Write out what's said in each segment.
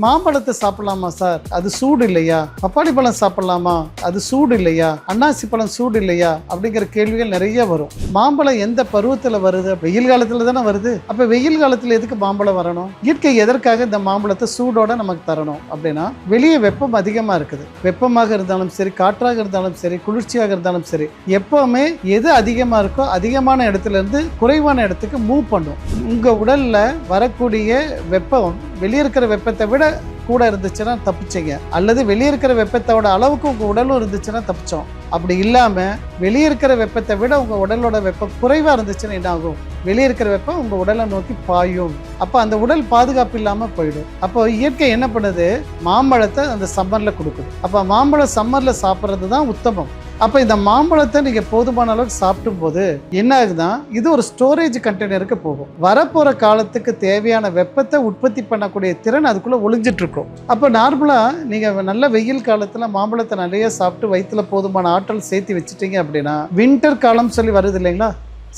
மாம்பழத்தை சாப்பிடலாமா சார், அது சூடு இல்லையா? பப்பாளி பழம் சாப்பிடலாமா, அது சூடு இல்லையா? அன்னாசி பழம் சூடு இல்லையா? அப்படிங்கிற கேள்விகள் நிறைய வரும். மாம்பழம் எந்த பருவத்தில் வருது? வெயில் காலத்தில் தானே வருது. அப்போ வெயில் காலத்தில் எதுக்கு மாம்பழம் வரணும்? இயற்கை எதற்காக இந்த மாம்பழத்தை சூடோட நமக்கு தரணும் அப்படின்னா, வெளியே வெப்பம் அதிகமாக இருக்குது. வெப்பமாக இருந்தாலும் சரி, காற்றாக இருந்தாலும் சரி, குளிர்ச்சியாக இருந்தாலும் சரி, எப்பவுமே எது அதிகமாக இருக்கோ அதிகமான இடத்துல இருந்து குறைவான இடத்துக்கு மூவ் பண்ணும். உங்கள் உடலில் வரக்கூடிய வெப்பம் வெளியே இருக்கிற வெப்பத்தை விட கூட இருந்துச்சுன்னா தப்பிச்சிங்க, அல்லது வெளியே இருக்கிற வெப்பத்தோட அளவுக்கு உங்கள் உடலும் இருந்துச்சுன்னா தப்பிச்சோம். அப்படி இல்லாமல் வெளியே இருக்கிற வெப்பத்தை விட உங்கள் உடலோட வெப்பம் குறைவாக இருந்துச்சுன்னா என்ன ஆகும்? வெளியே இருக்கிற வெப்பம் உங்கள் உடலை நோக்கி பாயும். அப்போ அந்த உடல் பாதுகாப்பு இல்லாமல் போயிடும். அப்போ இயற்கை என்ன பண்ணுது? மாம்பழத்தை அந்த சம்மரில் கொடுக்குது. அப்போ மாம்பழம் சம்மரில் சாப்பிட்றது தான் உத்தமம். அப்போ இந்த மாம்பழத்தை நீங்கள் போதுமான அளவுக்கு சாப்பிடும் போது என்ன ஆகுதுன்னா, இது ஒரு ஸ்டோரேஜ் கண்டெய்னருக்கு போகும். வரப்போகிற காலத்துக்கு தேவையான வெப்பத்தை உற்பத்தி பண்ணக்கூடிய திறன் அதுக்குள்ளே ஒளிஞ்சிட்டு இருக்கும். அப்போ நார்மலாக நீங்கள் நல்ல வெயில் காலத்தில் மாம்பழத்தை நிறைய சாப்பிட்டு வயிற்றுல போதுமான ஆற்றல் சேர்த்து வச்சுட்டீங்க அப்படின்னா, வின்டர் காலம் சொல்லி வருது இல்லைங்களா,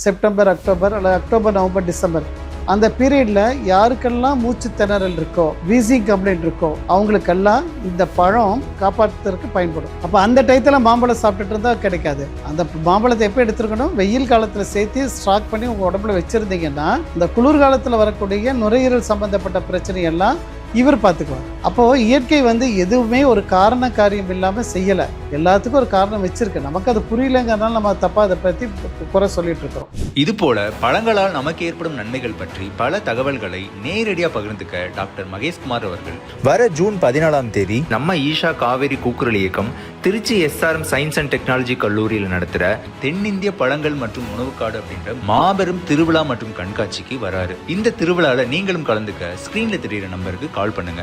செப்டம்பர், அக்டோபர் அல்லது அக்டோபர், நவம்பர், டிசம்பர், அந்த பீரியடில் யாருக்கெல்லாம் மூச்சு திணறல் இருக்கோ, வீசிங் கம்ப்ளைண்ட் இருக்கோ, அவங்களுக்கெல்லாம் இந்த பழம் காப்பாற்றுறதுக்கு பயன்படும். அப்போ அந்த டயத்தில் மாம்பழம் சாப்பிட்டுட்டு இருந்தால் கிடைக்காது. அந்த மாம்பழத்தை எப்போ எடுத்துருக்கணும்? வெயில் காலத்தில் சேர்த்து ஸ்டாக் பண்ணி உங்கள் உடம்புல வச்சுருந்தீங்கன்னா, இந்த குளிர்காலத்தில் வரக்கூடிய நுரையீரல் சம்மந்தப்பட்ட பிரச்சனையெல்லாம் இவர் பார்த்துக்குவார். அப்போது இயற்கை எதுவுமே ஒரு காரண காரியம் இல்லாமல் செய்யலை. எல்லாத்துக்கும் ஒரு காரணம் வச்சிருக்கு. நமக்கு அது புரியலைங்கிறதுனால நம்ம தப்பாக அதை பற்றி குறை சொல்லிட்டு இருக்கிறோம். இது போல பழங்களால் நமக்கு ஏற்படும் நன்மைகள் பற்றி பல தகவல்களை நேரடியாக பகிர்ந்துக்க டாக்டர் மகேஷ்குமார் அவர்கள் வர ஜூன் 14 நம்ம ஈஷா காவேரி கூக்குரல் இயக்கம் Trichy SRM science and technology கல்லூரியில் நடத்துகிற தென்னிந்திய பழங்கள் மற்றும் உணவுக்காடு அப்படின்ற மாபெரும் திருவிழா மற்றும் கண்காட்சிக்கு வராரு. இந்த திருவிழாவில் நீங்களும் கலந்துக்க ஸ்கிரீன்ல தெரியுற நம்பருக்கு கால் பண்ணுங்க.